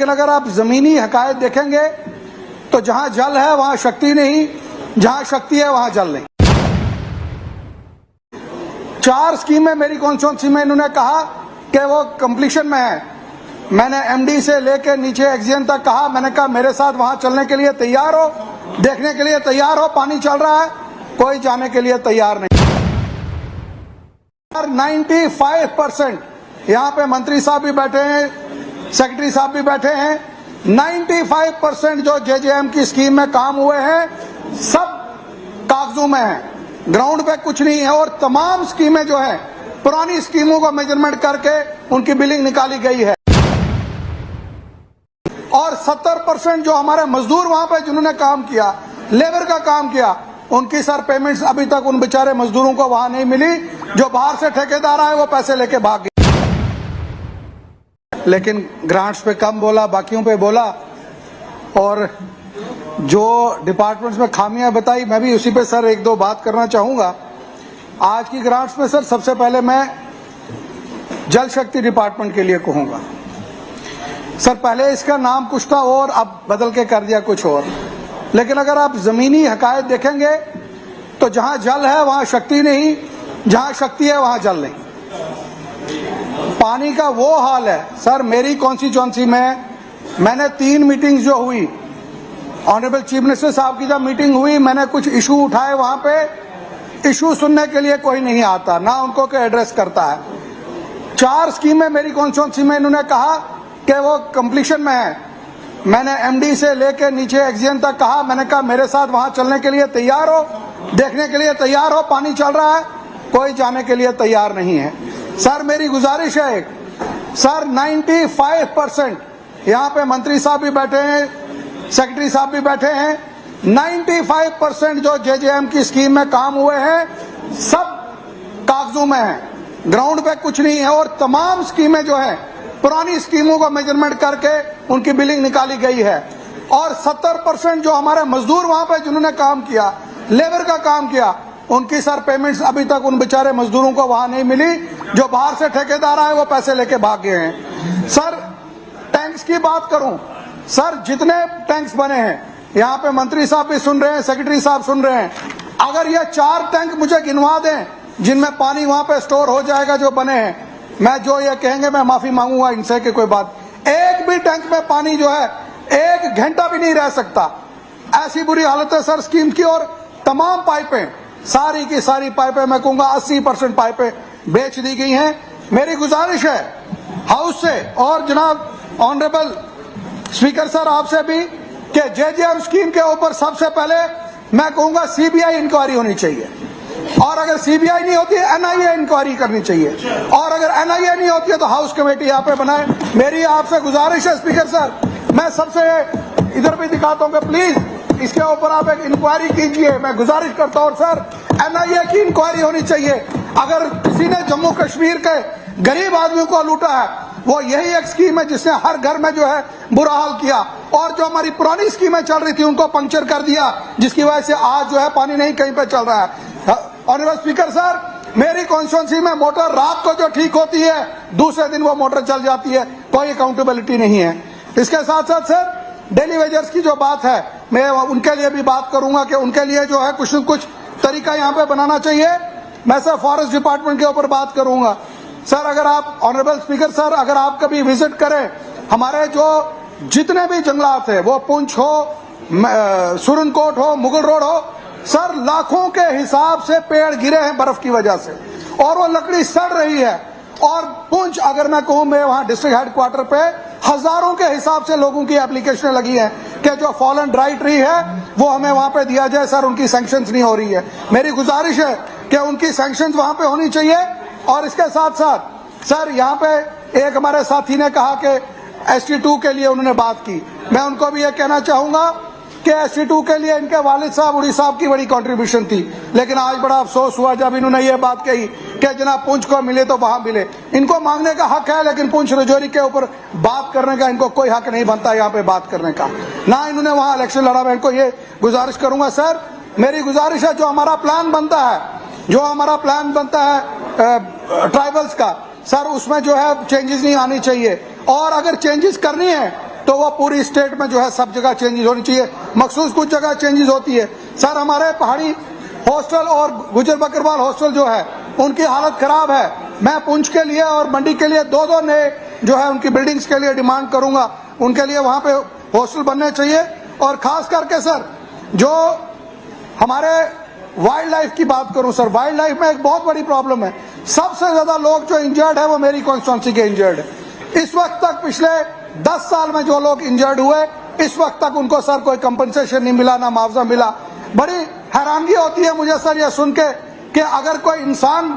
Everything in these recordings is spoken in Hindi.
लेकिन अगर आप जमीनी हकायत देखेंगे तो जहां जल है वहां शक्ति नहीं, जहां शक्ति है वहां जल नहीं। 4 स्कीमें मेरी कॉन्स्टिट्यूंसी में इन्होंने कहा कि वो कंप्लीशन में है। मैंने एमडी से लेकर नीचे एक्सजेन तक कहा, मैंने कहा मेरे साथ वहां चलने के लिए तैयार हो, देखने के लिए तैयार हो, पानी चल रहा है, कोई जाने के लिए तैयार नहीं। 95% यहाँ पे मंत्री साहब भी बैठे हैं, सेक्रेटरी साहब भी बैठे हैं, 95% जो जेजेएम की स्कीम में काम हुए हैं सब कागजों में है, ग्राउंड पे कुछ नहीं है। और तमाम स्कीमें जो है पुरानी स्कीमों को मेजरमेंट करके उनकी बिलिंग निकाली गई है। और 70% जो हमारे मजदूर वहां पे जिन्होंने काम किया, लेबर का काम किया, उनकी सर पेमेंट्स अभी तक उन बेचारे मजदूरों को वहां नहीं मिली। जो बाहर से ठेकेदार आए वो पैसे लेके भाग गए। लेकिन ग्रांट्स पे कम बोला, बाकियों पे बोला, और जो डिपार्टमेंट्स में खामियां बताई, मैं भी उसी पे सर 1-2 बात करना चाहूंगा। आज की ग्रांट्स में सर सबसे पहले मैं जल शक्ति डिपार्टमेंट के लिए कहूंगा। सर पहले इसका नाम कुछ था और अब बदल के कर दिया कुछ और। लेकिन अगर आप जमीनी हकायत देखेंगे तो जहां जल है वहां शक्ति नहीं, जहां शक्ति है वहां जल नहीं। पानी का वो हाल है सर, मेरी कॉन्स्टिट्यूंसी में मैंने 3 मीटिंग्स जो हुई, ऑनरेबल चीफ मिनिस्टर साहब की जब मीटिंग हुई, मैंने कुछ इशू उठाए, वहां पे इशू सुनने के लिए कोई नहीं आता, ना उनको कोई एड्रेस करता है। 4 स्कीमें मेरी कॉन्स्टिट्यूंसी में इन्होंने कहा कि वो कंप्लीशन में है। मैंने एमडी से लेकर नीचे एक्सजेन तक कहा, मैंने कहा मेरे साथ वहां चलने के लिए तैयार हो, देखने के लिए तैयार हो, पानी चल रहा है, कोई जाने के लिए तैयार नहीं है। सर मेरी गुजारिश है एक, सर 95% यहाँ पे मंत्री साहब भी बैठे हैं, सेक्रेटरी साहब भी बैठे हैं, 95% जो जेजेएम की स्कीम में काम हुए हैं सब कागजों में है, ग्राउंड पे कुछ नहीं है। और तमाम स्कीमें जो है पुरानी स्कीमों को मेजरमेंट करके उनकी बिलिंग निकाली गई है। और 70% जो हमारे मजदूर वहां पे जिन्होंने काम किया, लेबर का काम किया, उनकी सर पेमेंट्स अभी तक उन बेचारे मजदूरों को वहां नहीं मिली। जो बाहर से ठेकेदार आए वो पैसे लेके भाग गए हैं। सर टैंक्स की बात करूं, सर जितने टैंक्स बने हैं, यहाँ पे मंत्री साहब भी सुन रहे हैं, सेक्रेटरी साहब सुन रहे हैं, अगर ये 4 टैंक मुझे गिनवा दें जिनमें पानी वहां पे स्टोर हो जाएगा जो बने हैं, मैं जो ये कहेंगे मैं माफी मांगूंगा इनसे कि कोई बात, एक भी टैंक में पानी जो है 1 घंटा भी नहीं रह सकता। ऐसी बुरी हालत है सर स्कीम की। और तमाम पाइपें, सारी की सारी पाइपें, मैं कहूंगा 80% पाइपें बेच दी गई हैं। मेरी गुजारिश है हाउस से और जनाब ऑनरेबल स्पीकर सर आपसे भी कि जेजेएम स्कीम के ऊपर सबसे पहले मैं कहूंगा सीबीआई इंक्वायरी होनी चाहिए। और अगर सीबीआई नहीं होती है एनआईए इंक्वायरी करनी चाहिए। और अगर एनआईए नहीं होती है तो हाउस कमेटी यहाँ पे बनाए। मेरी आपसे गुजारिश है स्पीकर सर, मैं सबसे इधर भी दिखाता हूँ कि प्लीज इसके ऊपर आप एक इंक्वायरी कीजिए, मैं गुजारिश करता हूँ। सर एनआईए की इंक्वायरी होनी चाहिए। अगर किसी ने जम्मू कश्मीर के गरीब आदमियों को लूटा है, वो यही एक स्कीम है जिसने हर घर में जो है बुरा हाल किया। और जो हमारी पुरानी स्कीमें चल रही थी उनको पंक्चर कर दिया, जिसकी वजह से आज जो है पानी नहीं कहीं पे चल रहा है। ऑनरेबल स्पीकर सर, मेरी कॉन्स्टिट्यूंसी में मोटर रात को जो ठीक होती है दूसरे दिन वो मोटर चल जाती है, कोई अकाउंटेबिलिटी नहीं है। इसके साथ साथ सर डेली वेजर्स की जो बात है, मैं उनके लिए भी बात करूंगा कि उनके लिए जो है कुछ न कुछ तरीका यहाँ पे बनाना चाहिए। मैं सर फॉरेस्ट डिपार्टमेंट के ऊपर बात करूंगा। सर अगर आप ऑनरेबल स्पीकर सर, अगर आप कभी विजिट करें, हमारे जो जितने भी जंगलात है, वो पुंछ हो, सुरनकोट हो, मुगल रोड हो, सर लाखों के हिसाब से पेड़ गिरे हैं बर्फ की वजह से और वो लकड़ी सड़ रही है। और पुंछ अगर मैं कहूं, मैं वहां डिस्ट्रिक्ट हेडक्वार्टर पे हजारों के हिसाब से लोगों की एप्लीकेशन लगी है कि जो फॉलन ड्राई ट्री है वो हमें वहां पे दिया जाए। सर उनकी सैंक्शंस नहीं हो रही है। मेरी गुजारिश है कि उनकी सैंक्शंस वहां पे होनी चाहिए। और इसके साथ साथ सर यहाँ पे एक हमारे साथी ने कहा कि ST2 के लिए उन्होंने बात की, मैं उनको भी ये कहना चाहूंगा कि ST2 के लिए इनके वालिद साहब उड़ी साहब की बड़ी कंट्रीब्यूशन थी। लेकिन आज बड़ा अफसोस हुआ जब इन्होंने ये बात कही कि जनाब पुंछ को मिले तो वहां मिले। इनको मांगने का हक है, लेकिन पुंछ रजौरी के ऊपर बात करने का इनको कोई हक नहीं बनता यहाँ पे बात करने का, ना इन्होंने वहां इलेक्शन लड़ा। मैं इनको ये गुजारिश करूंगा सर, मेरी गुजारिश है जो हमारा प्लान बनता है, जो हमारा प्लान बनता है ट्राइबल्स का, सर उसमें जो है चेंजेस नहीं आनी चाहिए। और अगर चेंजेस करनी है तो वो पूरी स्टेट में जो है सब जगह चेंजेस होनी चाहिए। मखसूस कुछ जगह चेंजेस होती है। सर हमारे पहाड़ी हॉस्टल और गुजर बकरवाल हॉस्टल जो है उनकी हालत खराब है। मैं पुंछ के लिए और मंडी के लिए दो नए जो है उनकी बिल्डिंग्स के लिए डिमांड करूंगा। उनके लिए वहां पे हॉस्टल बनने चाहिए। और खास करके सर जो हमारे वाइल्ड लाइफ की बात करूं सर, वाइल्ड लाइफ में एक बहुत बड़ी प्रॉब्लम है। सबसे ज्यादा लोग जो इंजर्ड है वो मेरी कॉन्स्टिट्यूंसी के इंजर्ड है। इस वक्त तक पिछले 10 साल में जो लोग इंजर्ड हुए इस वक्त तक उनको सर कोई कंपनसेशन नहीं मिला, ना मुआवजा मिला। बड़ी हैरानगी होती है मुझे सर यह सुन के कि अगर कोई इंसान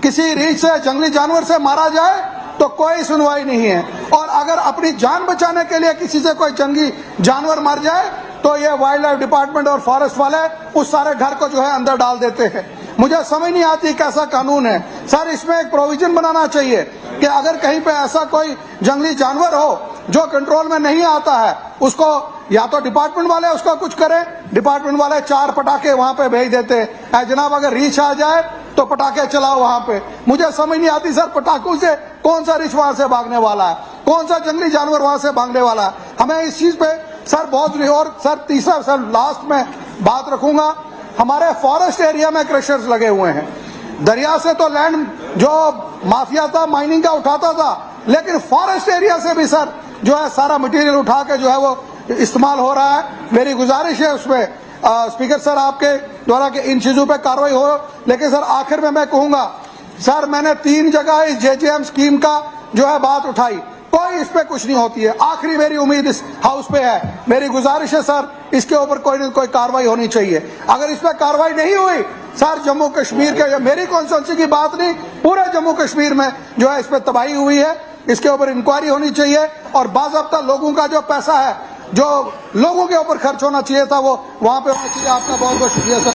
किसी रीछ से, जंगली जानवर से मारा जाए तो कोई सुनवाई नहीं है, और अगर अपनी जान बचाने के लिए किसी से कोई जंगली जानवर मर जाए तो ये वाइल्ड लाइफ डिपार्टमेंट और फॉरेस्ट वाले उस सारे घर को जो है अंदर डाल देते हैं। मुझे समझ नहीं आती कैसा कानून है सर। इसमें एक प्रोविजन बनाना चाहिए कि अगर कहीं पे ऐसा कोई जंगली जानवर हो जो कंट्रोल में नहीं आता है, उसको या तो डिपार्टमेंट वाले उसका कुछ करें। डिपार्टमेंट वाले 4 पटाखे वहां पे भेज देते हैं, जनाब अगर रीछ आ जाए तो पटाखे चलाओ वहां पे। मुझे समझ नहीं आती सर, पटाखों से कौन सा रीछ वहां से भागने वाला है, कौन सा जंगली जानवर वहां से भागने वाला है। हमें इस चीज पे सर बहुत। और सर तीसरा सर लास्ट में बात रखूंगा, हमारे फॉरेस्ट एरिया में क्रशर्स लगे हुए हैं। दरिया से तो लैंड जो माफिया था माइनिंग का उठाता था, लेकिन फॉरेस्ट एरिया से भी सर जो है सारा मटेरियल उठा के जो है वो इस्तेमाल हो रहा है। मेरी गुजारिश है उसमें स्पीकर सर आपके द्वारा कि इन चीजों पे कार्रवाई हो। लेकिन सर आखिर में मैं कहूंगा सर, मैंने 3 जगह इस JJM स्कीम का जो है बात उठाई, कोई इस पे कुछ नहीं होती है। आखिरी मेरी उम्मीद इस हाउस पे है। मेरी गुजारिश है सर इसके ऊपर कोई न कोई कार्रवाई होनी चाहिए। अगर इस पे कार्रवाई नहीं हुई सर, जम्मू कश्मीर के, मेरी कॉन्स्टिट्यूंसी की बात नहीं, पूरे जम्मू कश्मीर में जो है इस पे तबाही हुई है। इसके ऊपर इंक्वायरी होनी चाहिए और बाज़ाब्ता लोगों का जो पैसा है जो लोगों के ऊपर खर्च होना चाहिए था वो वहां पे होना चाहिए। आपका बहुत बहुत शुक्रिया सर।